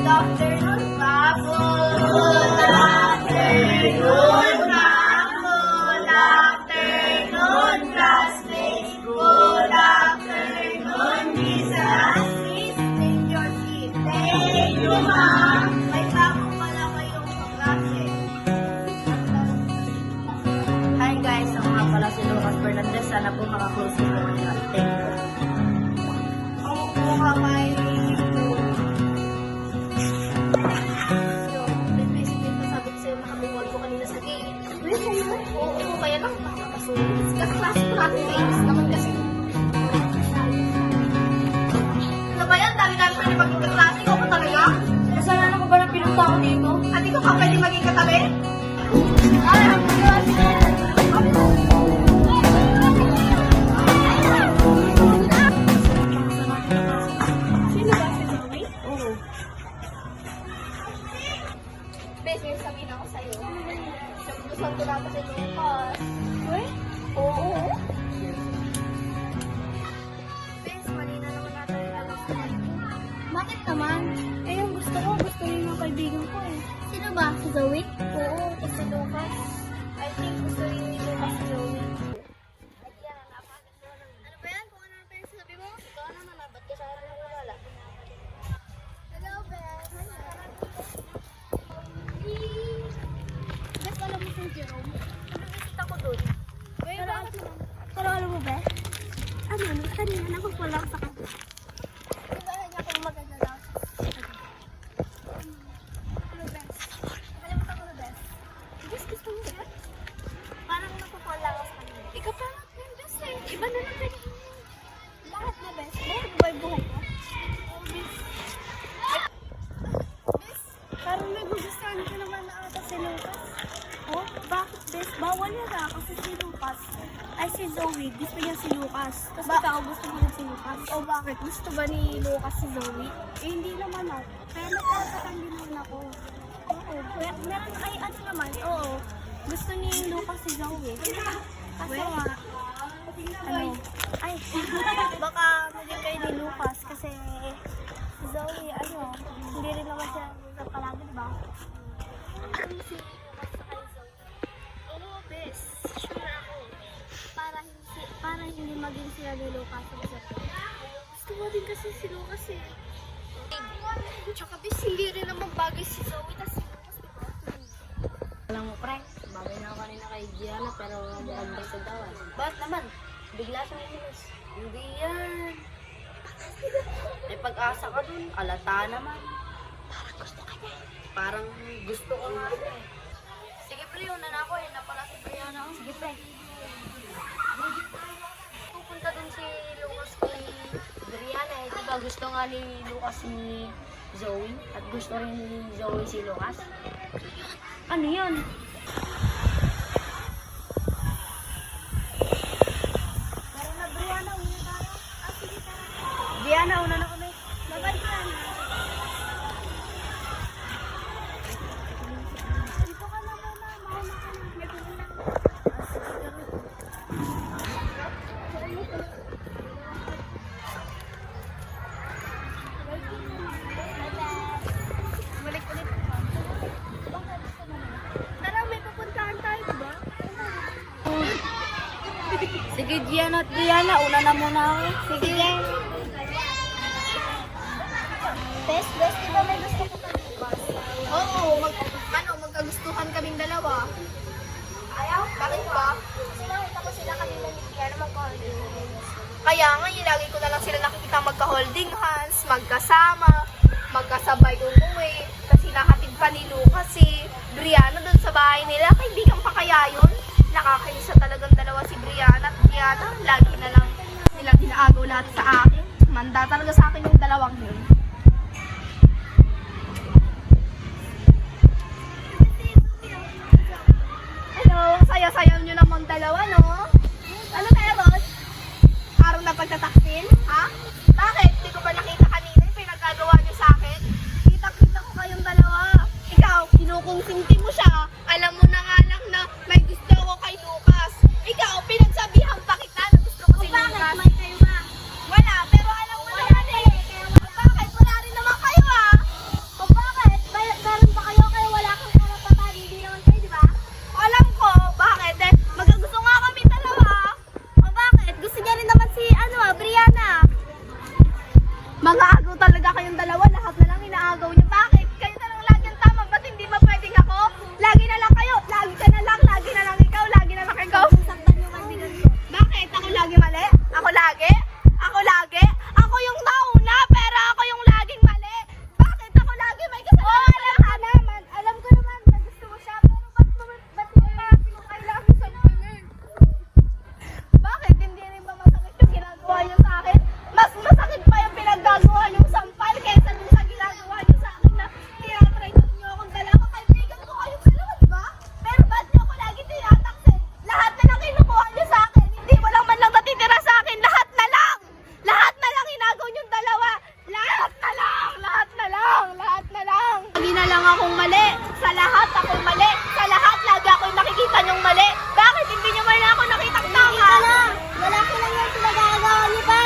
Good afternoon, Papo. Good afternoon, ma'am. Good afternoon, classmates. Good afternoon, Mrs. Please take your seat. Thank you, ma'am. May bago pala kayong kaklase. Hi guys, ako nga pala si Lucas Fernandez. Sana po makaklose ko po kayo. Thank you. Ako po kamay. Oo, kaya lang makakasulit. Kaklase ko natin guys. Naman kasi. Ano ba yan? Dami-dami pa rin maging kaklase ko pa talaga? Kasalanan ko ba na pinunta ko dito? At ikaw ka pwede maging katabi? Ay, ang Diyos! Sino ba si Zoe? Oo. Bes, may sabihin ako sa'yo. Gusto ko lang kasi Lucas. Uy? Oo. Bes, mali na naman natin yung alam ko. Bakit naman? Eh, yung gusto rin ng kaibigan ko eh. Sino ba? Si Zoe? Oo, si Lucas. I think gusto rin ni Lucas si Zoe. Ano ba yan? Kung ano na yung sabi mo? Ikaw naman na, ba't ka sa harap nawala? Hello, Bes. Bes, alam mo si Jerome? Nag-visit ako doon. Pero alam mo, Bes? Ano, kanina nakapala ako sa kanya. Diba niya kung maganda lang? Ano, Bes? Nakalimutan ko na, Bes. Bes, gusto mo, Bes? Parang nakapala ako sa kanya. Ikaw pa nga, Bes eh. Iba na lang ganyan. Lahat na, Bes. Bakit ba yung buhay ko? Oh, Bes. Bes, parang nagugustuhan ko naman na ata si Lucas. Oh, bakit, Bes? Bawal yan ah, kasi si Lucas. Ay, si Zoe, gusto niya si Lucas. Tapos ikaw, gusto mo rin si Lucas. O bakit? Gusto ba ni Lucas si Zoe? Eh, hindi naman ah. Kaya nagkakatan din naman ako. Oo, meron ay ano naman, oo. Gusto ni Lucas si Zoe. Kasi nga, ano, ay, baka maging kayo ni Lucas kasi si Zoe, ano, hindi rin naman siya palagi, diba? Ano si Lucas sa kay Zoe? Oo, Bes. Sure ako. Para hindi maging sila ni Lucas sa isa't isa. Gusto mo din kasi si Lucas eh. Tsaka Bes, hindi rin naman bagay si Zoe tas si Lucas, diba? Alam mo, pre, bagay na ako kanina kay Gianna pero maganda sa dawan. Bakit naman? Bigla siyang inis. Hindi yan. May pag-asa ka dun, alata naman. Parang gusto ka niya. Parang gusto ko nga eh. Sige pre, una na ako eh. Napala si Brianna. Sige pre. Pupunta dun si Lucas kay Brianna eh. Diba gusto nga ni Lucas ni Zoe? At gusto rin ni Zoe si Lucas? Ano yun? Tara na, Brianna, una tayo. Ah, sige, tara. Brianna, una na kami. Bye-bye, Brianna. Dito ka na muna, mauna ka na. May pupunta. Ah, sige, balik ulit. Tara, may pupuntahan tayo, diba? Sige, Gianna at Brianna, una na muna ako. Sige. Best, diba may gusto ko kami? Oo, magkagustuhan kaming dalawa. Ayaw? Bakit ba? Kasi nakita ko sila kanina ni Diana magka-holding hands. Kaya nga, lagi ko na lang sila nakikita magka-holding hands, magkasama, magkasabay umuwi. Kasi nahatid pa ni Lucas si Brianna doon sa bahay nila. Kaibigan pa kaya yun? Nakakainis na talagang dalawa si Brianna at Diana. Lagi na lang nilang inaagaw lahat sa akin. Manda talaga sa akin yung dalawang yun. Hello, saya-sayaw nyo naman dalawa, no? Ano kaya, boss? Araw na pagtataksin? Ha? Bakit? Di ko ba nakita kanina yung pinagagawa nyo sa akin? Kita-kita ko kayong dalawa. Ikaw, kinukungsinti mo siya. Alam mo na nga lang na may gusto ako kay Lucas. Ikaw, pinagsabihan pa kita na gusto ko si Lucas. Bakit? May kayo ba? Wala, pero alam mo naman eh. Bakit? Wala rin naman kayo ah. O na lang akong mali. Sa lahat akong mali. Sa lahat lagi ako nakikita niyong mali. Bakit hindi niyo man ako nakitang tama? Wala ko lang yung pinagagawa niyo ba?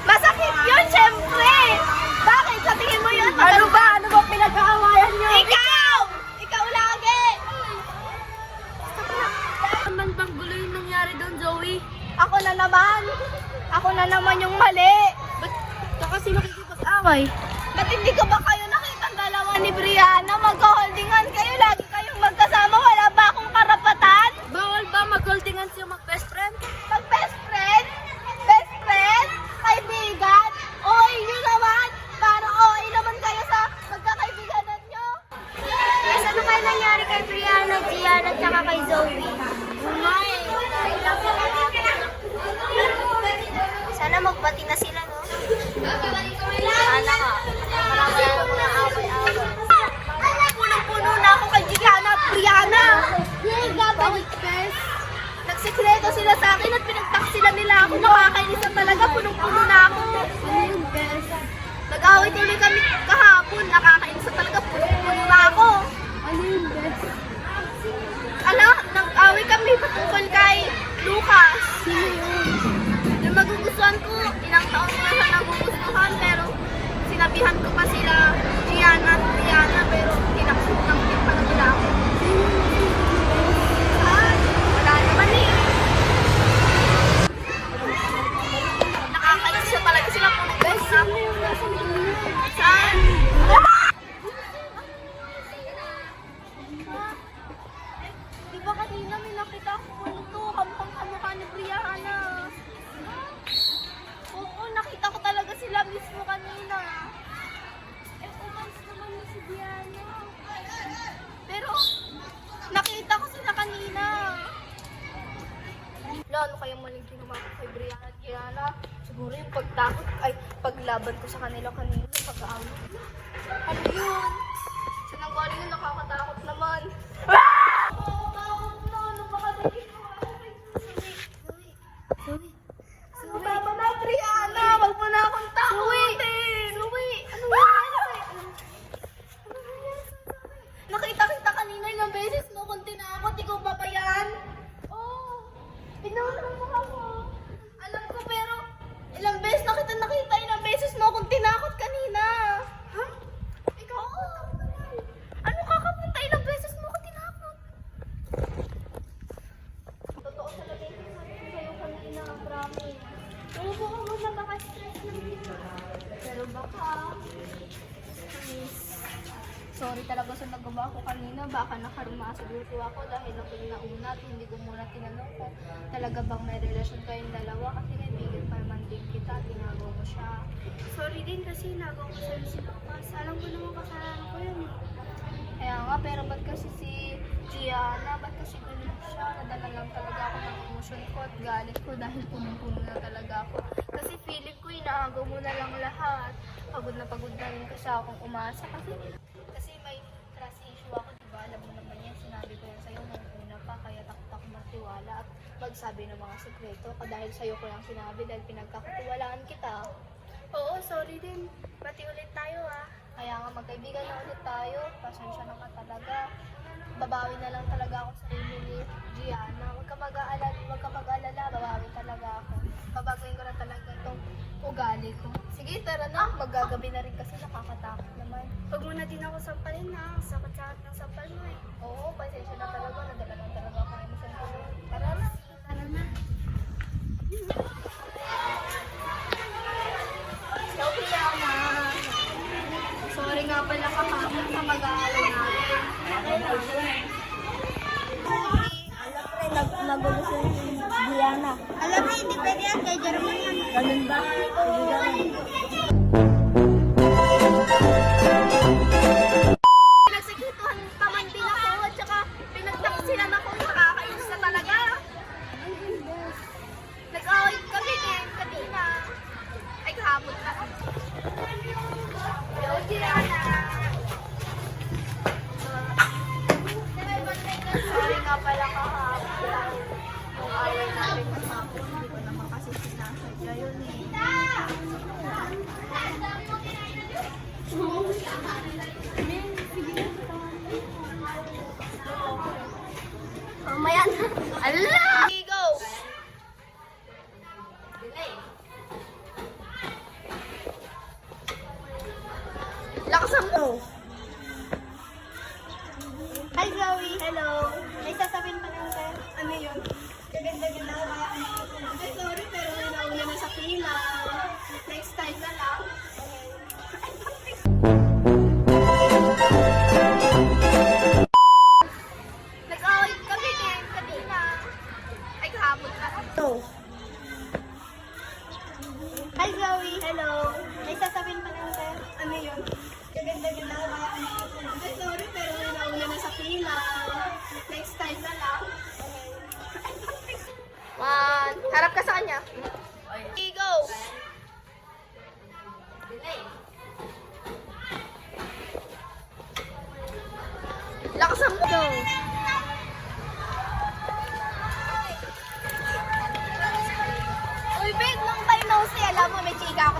Masakit yun, syempre. Bakit? Sa tingin mo yun? Ano ba? Ano ba pinag-aawayan niyo? Ikaw! Ikaw lagi! Ano man bang gulo yung nangyari doon, Zoe? Ako na naman. Ako na naman yung mali. Ba't ka kasi nakikipag-away? Ba't hindi ko ba kayo nakita dalawa ni Brianna? Mag-holdingan kayo. Lagi kayong magkasama. Wala ba akong karapatan? Bawal ba mag-holdingan siya mag-best friend? Mag-best friend? Best friend? Kaibigan? OA nyo naman? Para OA naman kayo sa magkakaibiganan nyo? Yes, ano kaya nangyari kay Brianna, Gian, at saka kay Zoe? Sana magbati na sila, no? Sana nga. Marami na mga away-away. Punong-puno na ako kay Gianna at Brianna. Bakit, Bes? Nagsikreto sila sa akin at pinagtaksila nila ako. Nakakainis na talaga. Punong-puno na ako. Bes? Nag-away tuloy kami kahapon. Nakakainis na talaga. Punong-puno na ako. Ano yun, Bes? Ala, nag-away kami patungkol kay Lucas. Sino yun? Yung magugustuhan ko, ilang taon ko na siya nagugustuhan, pero sinabihan ko pa sila, Gianna at Brianna, pero tinaksit ng pa na nila ako. Saan? Wala naman eh. Nakakainis siya talaga sila po ng best. Saan? Di ba kanina may nakita ko ano to, kamukhang kamukha ni Brianna. Oo, nakita ko talaga sila mismo kanina. Umalis naman ni si Brianna. Pero, nakita ko sila kanina. Lalo kaya maling ginawa ko kay Brianna at Gianna. Siguro yung pagtakot, ay paglaban ko sa kanila kanina, pag-aaway. Ano yun? Saan ang galing yun? Nakakatakot naman. Tama na, Brianna! Wag mo na akong takutin! Zoe! Ano yan? Nakita-kita kanina ilang beses mo kung tinakot. Ikaw ba ba yan? Oo. Tignan mo mukha mo. Alam ko pero ilang beses nakita ilang beses mo kung tinakot kanina. Ha? Ikaw? Ano kakapunta ilang beses mo kung tinakot? Totoo talaga yung sabi ko sa'yo kanina, promise. Pero baka mo na baka stress lang dito. Pero baka, sorry talaga sa nagawa ko kanina. Baka nakarumasaluto ako dahil ako yung nauna at hindi ko muna tinanong ko. Talaga bang may relasyon kayong dalawa? Kasi kaibigan pa naman din kita, tinago mo siya. Sorry din kasi nagawa ko sa'yo si Lucas. Alam ko naman kasalanan ko yun. Kaya nga, pero ba't kasi si Gianna, ba't kasi ganun siya? Nadala lang talaga ako ng emosyon ko at galit ko dahil punong-puno na talaga ako. Kasi feeling ko, inaagaw mo na lang lahat. Pagod na rin kasi akong umasa. Kasi may trust issue ako, diba? Alam mo naman yan, sinabi ko yan sa'yo nung una pa, kaya takot ako magtiwala at magsabi ng mga sekreto. Dahil sa'yo ko lang sinabi dahil pinagkakatiwalaan kita. Oo, sorry din. Bati ulit tayo ah. Kaya nga magkaibigan na ulit tayo. Pasensya na ka talaga. Babawi na lang talaga ako sa inyo ni Gianna. Huwag ka mag-aalala. Babawi talaga ako. Babaguhin ko na talaga itong ugali ko. Sige, tara na. Maggagabi na rin kasi nakakatakot naman. Huwag mo na din ako sampalin na. Sakit-sakit ng sampal mo eh. Oo, pasensya na talaga. Nadala lang talaga ako ng isang tuloy. Tara na. Tara na. Gianna. Sorry nga pala kahapon sa mag-aalala natin. Alam pre, nagulo siya si Gianna. Alam pre, hindi pwede yan. Kay Jerome yan. Ganun ba? Pinagsikituhan pa man din ako at saka pinagtaksilan ako. Nakakainis na talaga. Nag-away kami kanina. Ay, kahapon na. Hello, Gianna. Sorry nga pala kahapon. Yung away natin kahapon, hindi ko naman kasi sinasadya yun eh. Ala! Go! Lakasan mo! Hi, Zoe. Hello. May sasabihin pa lang sir. Ano yun? Gaganda-ganda ko kaya ano. Ay, sorry, pero nauna na sa pila. Next time na lang. Nag-away kami din kanina. Ay, kahapon na. Hi, Zoe. Hello. May sasabihin pa lang sir. Ano yun? Gaganda-ganda ko kaya ano. Ay, sorry, pero nauna na sa pila. Next time na lang. Harap ka sa kanya. Go! Lakasan mo! Go! Uy, babe, nung by nosy, alam mo, may chika ako